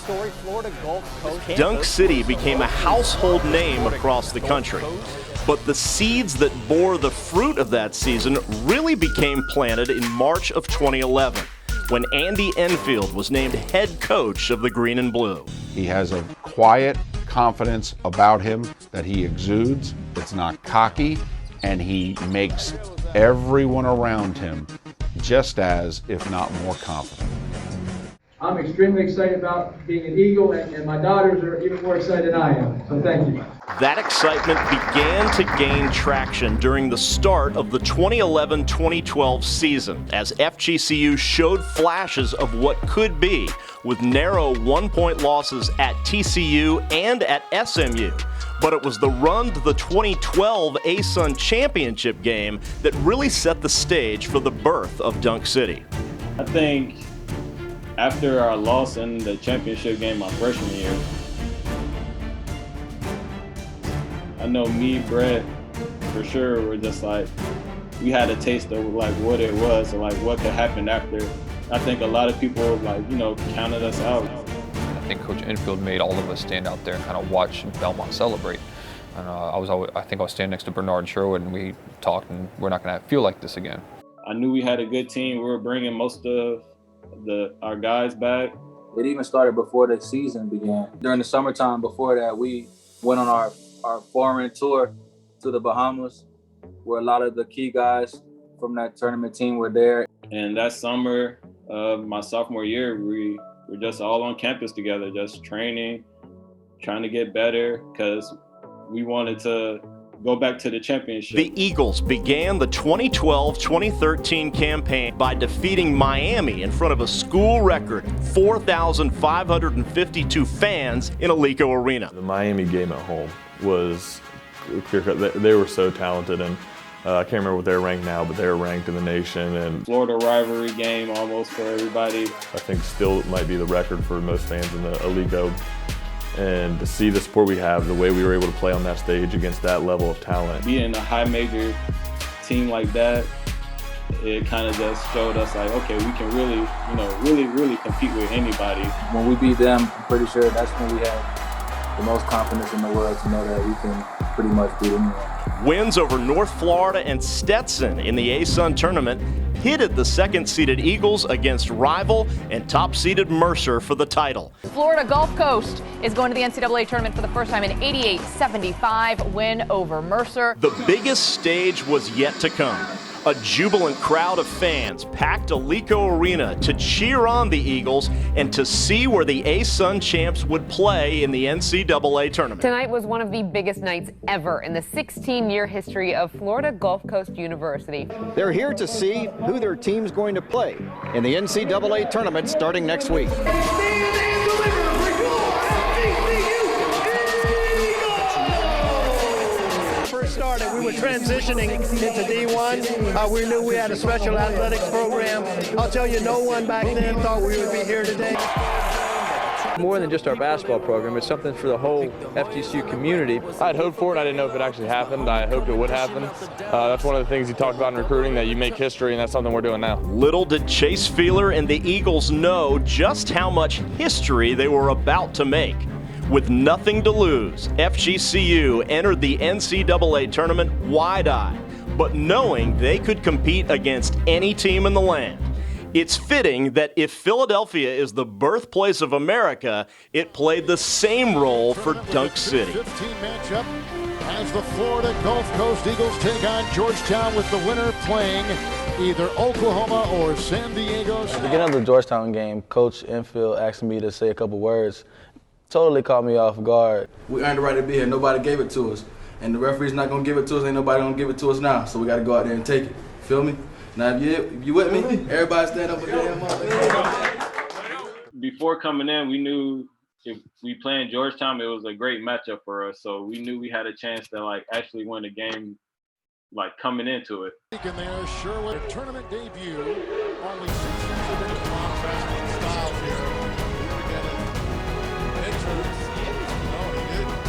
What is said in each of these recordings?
story, Florida Gulf Coast. Dunk City became a household name across the country. But the seeds that bore the fruit of that season really became planted in March of 2011, when Andy Enfield was named head coach of the Green and Blue. He has a quiet confidence about him that he exudes. It's not cocky, and he makes everyone around him just as, if not more, confident. I'm extremely excited about being an Eagle, and my daughters are even more excited than I am, so thank you. That excitement began to gain traction during the start of the 2011-2012 season as FGCU showed flashes of what could be with narrow one-point losses at TCU and at SMU. But it was the run to the 2012 ASUN championship game that really set the stage for the birth of Dunk City. I think after our loss in the championship game my freshman year, I know me, Brett, for sure, were just like, we had a taste of like what it was and like what could happen after. I think a lot of people counted us out. I think Coach Enfield made all of us stand out there and kind of watch Belmont celebrate. And I think I was standing next to Bernard Sherwood, and we talked, and we're not going to feel like this again. I knew we had a good team. We were bringing most of our guys back. It even started before the season began. During the summertime before that, we went on our foreign tour to the Bahamas, where a lot of the key guys from that tournament team were there. And that summer of my sophomore year, we were just all on campus together, just training, trying to get better, because we wanted to go back to the championship. The Eagles began the 2012-2013 campaign by defeating Miami in front of a school record 4,552 fans in Alico Arena. The Miami game at home was clear cut. They were so talented, and I can't remember what they're ranked now, but they're ranked in the nation. And Florida rivalry game almost for everybody. I think still might be the record for most fans in the Alico. And to see the support we have, the way we were able to play on that stage against that level of talent. Being a high major team like that, it kind of just showed us like, okay, we can really compete with anybody. When we beat them, I'm pretty sure that's when we had the most confidence in the world to know that we can pretty much beat anyone. Wins over North Florida and Stetson in the ASUN tournament pitted the second-seeded Eagles against rival and top-seeded Mercer for the title. Florida Gulf Coast is going to the NCAA tournament for the first time in 88-75 win over Mercer. The biggest stage was yet to come. A jubilant crowd of fans packed Alico Arena to cheer on the Eagles and to see where the ASUN champs would play in the NCAA tournament. Tonight was one of the biggest nights ever in the 16-year history of Florida Gulf Coast University. They're here to see who their team's going to play in the NCAA tournament starting next week. Started, we were transitioning into D1. We knew we had a special athletics program. I'll tell you, no one back then thought we would be here today. More than just our basketball program, it's something for the whole FGCU community. I had hoped for it. I didn't know if it actually happened. I hoped it would happen. That's one of the things you talked about in recruiting, that you make history, and that's something we're doing now. Little did Chase Feeler and the Eagles know just how much history they were about to make. With nothing to lose, FGCU entered the NCAA tournament wide-eyed, but knowing they could compete against any team in the land. It's fitting that if Philadelphia is the birthplace of America, it played the same role for Dunk City. 15 matchup as the Florida Gulf Coast Eagles take on Georgetown, with the winner playing either Oklahoma or San Diego. At the beginning of the Georgetown game, Coach Enfield asked me to say a couple words. Totally caught me off guard. We earned the right to be here. Nobody gave it to us. And the referee's not going to give it to us. Ain't nobody going to give it to us now. So we got to go out there and take it. Feel me? Now, if you with me, everybody stand up for damn up. Before coming in, we knew if we played Georgetown, it was a great matchup for us. So we knew we had a chance to actually win the game, coming into it. And there, Sherwood, tournament debut. Only 6 years of age, wrestling styles here.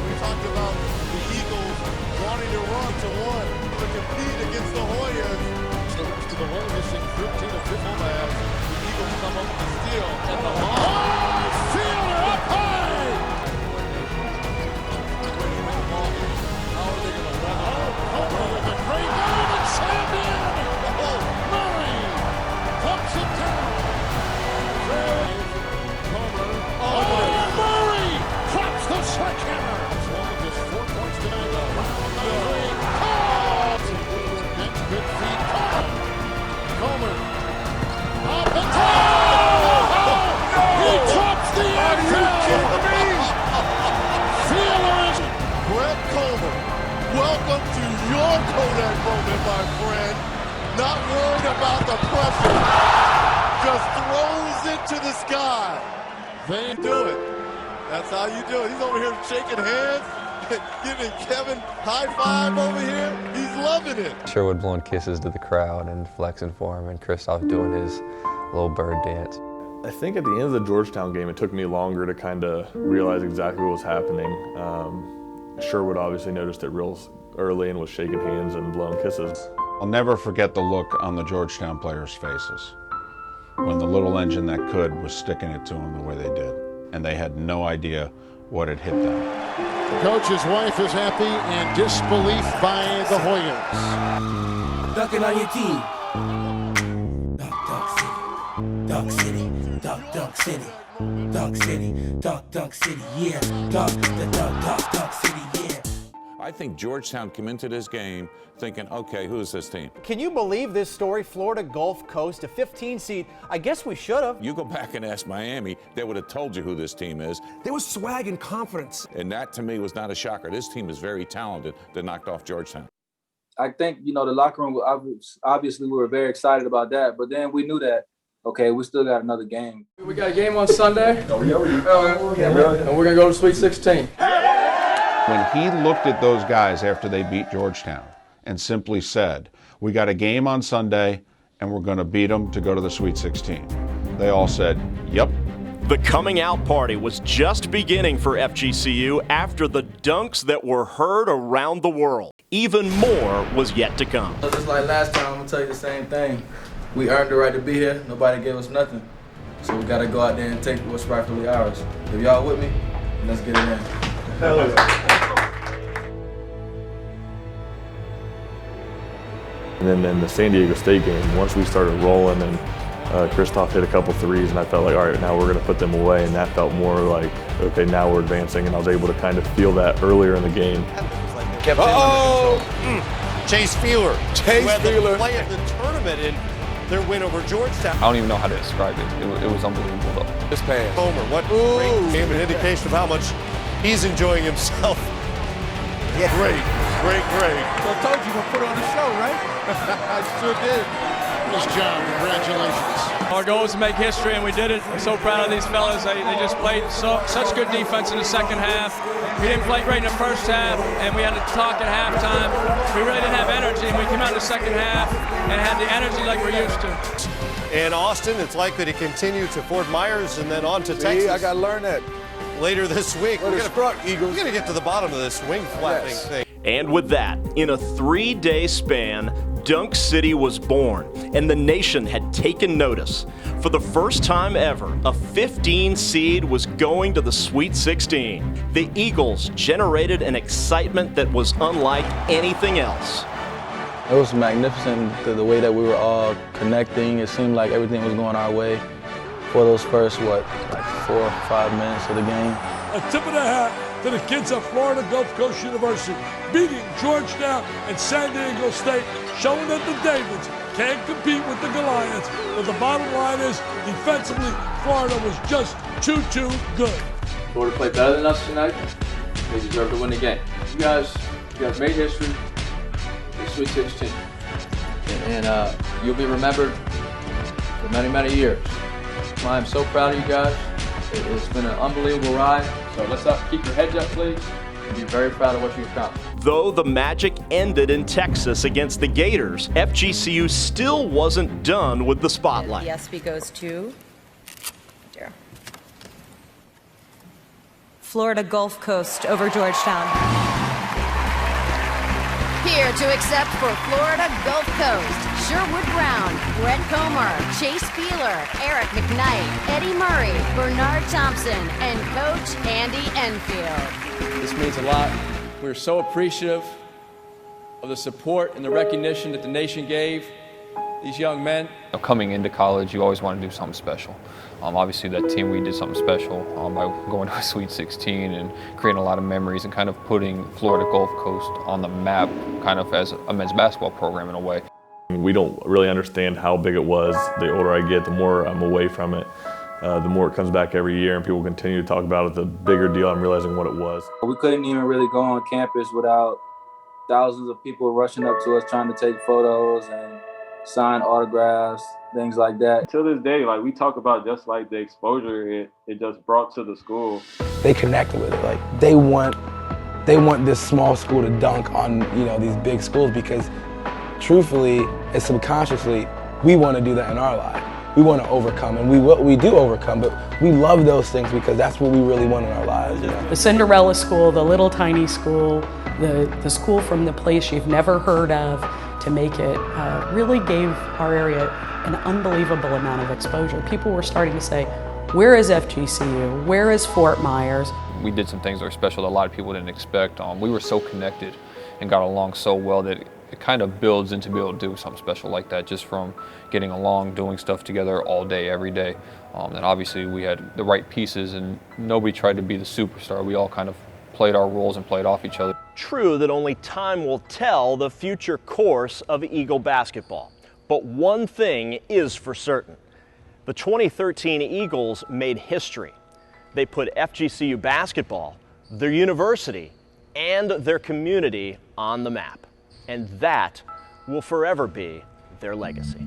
We talked about the Eagles wanting to run to one to compete against the Hoyas. So to the one missing 13 of 15 pass. The Eagles come up with the steal. And the Feeler up Brett Comer, welcome to your Kodak moment, my friend. Not worried about the pressure. Just throws it to the sky. They do it. That's how you do it. He's over here shaking hands, giving Kevin high five over here. He's loving it. Sherwood blowing kisses to the crowd and flexing for him, and Kristoff doing his little bird dance. I think at the end of the Georgetown game, it took me longer to kind of realize exactly what was happening. Sherwood obviously noticed it real early and was shaking hands and blowing kisses. I'll never forget the look on the Georgetown players' faces when the little engine that could was sticking it to them the way they did. And they had no idea what had hit them. The coach's wife is happy and disbelief by the Hoyers. Ducking on your team. Duck City, Duck City, Duck City, Duck City, yeah. Duck City, yeah. I think Georgetown came into this game thinking, okay, who is this team? Can you believe this story? Florida Gulf Coast, a 15 seed. I guess we should have. You go back and ask Miami, they would have told you who this team is. There was swag and confidence. And that, to me, was not a shocker. This team is very talented that knocked off Georgetown. I think, the locker room, obviously we were very excited about that, but then we knew that, okay, we still got another game. We got a game on Sunday. Oh, yeah, And we're going to go to Sweet 16. When he looked at those guys after they beat Georgetown and simply said, we got a game on Sunday and we're going to beat them to go to the Sweet 16, they all said, yep. The coming out party was just beginning for FGCU after the dunks that were heard around the world. Even more was yet to come. Just like last time, I'm going to tell you the same thing. We earned the right to be here. Nobody gave us nothing. So we got to go out there and take what's rightfully ours. If y'all with me, let's get it in. Hell yeah. And then in the San Diego State game, once we started rolling and Kristoff hit a couple threes, and I felt like, all right, now we're going to put them away, and that felt more like, okay, now we're advancing, and I was able to kind of feel that earlier in the game. Chase Feeler. Chase Feeler. Play of the tournament in their win over Georgetown. I don't even know how to describe it. It was unbelievable, though. This pass. Homer, what great game, an indication of how much he's enjoying himself. Yeah. Great. So I told you we'll put on the show, right? I sure did. Nice job. Congratulations. Our goal was to make history, and we did it. I'm so proud of these fellas. They just played such good defense in the second half. We didn't play great in the first half, and we had to talk at halftime. We really didn't have energy, and we came out in the second half and had the energy like we're used to. In Austin, it's likely to continue to Fort Myers and then on to Texas. I got to learn that. Later this week, we're going to get to the bottom of this wing flapping thing. And with that, in a 3-day span, Dunk City was born, and the nation had taken notice. For the first time ever, a 15 seed was going to the Sweet 16. The Eagles generated an excitement that was unlike anything else. It was magnificent, the way that we were all connecting. It seemed like everything was going our way for those first, 4 or 5 minutes of the game. A tip of the hat to the kids of Florida Gulf Coast University, beating Georgetown and San Diego State, showing that the Davids can't compete with the Goliaths. But the bottom line is, defensively, Florida was just too good. Florida played better than us tonight. They deserve to win the game. You guys made history in the Sweet 16. And you'll be remembered for many, many years. I'm so proud of you guys. It's been an unbelievable ride. So let's keep your heads up, please, and be very proud of what you've accomplished. Though the magic ended in Texas against the Gators, FGCU still wasn't done with the spotlight. The ESPY goes to Florida Gulf Coast over Georgetown. Here to accept for Florida Gulf Coast, Sherwood Brown, Brett Comer, Chase Feeler, Eric McKnight, Eddie Murray, Bernard Thompson, and Coach Andy Enfield. This means a lot. We're so appreciative of the support and the recognition that the nation gave these young men. Coming into college, you always want to do something special. Obviously, that team, we did something special by going to a Sweet 16 and creating a lot of memories and kind of putting Florida Gulf Coast on the map kind of as a men's basketball program in a way. We don't really understand how big it was. The older I get, the more I'm away from it. the more it comes back every year and people continue to talk about it, the bigger deal I'm realizing what it was. We couldn't even really go on campus without thousands of people rushing up to us trying to take photos and sign autographs, things like that. To this day, like we talk about just like the exposure it just brought to the school. They connect with it. Like they want this small school to dunk on, you know, these big schools because truthfully and subconsciously, we want to do that in our life. We want to overcome, and we do overcome, but we love those things because that's what we really want in our lives. You know? The Cinderella school, the little tiny school, the school from the place you've never heard of to make it really gave our area an unbelievable amount of exposure. People were starting to say, where is FGCU? Where is Fort Myers? We did some things that were special that a lot of people didn't expect. We were so connected and got along so well that it kind of builds into being able to do something special like that just from getting along, doing stuff together all day, every day. And obviously we had the right pieces and nobody tried to be the superstar. We all kind of played our roles and played off each other. True that only time will tell the future course of Eagle basketball. But one thing is for certain. The 2013 Eagles made history. They put FGCU basketball, their university, and their community on the map. And that will forever be their legacy.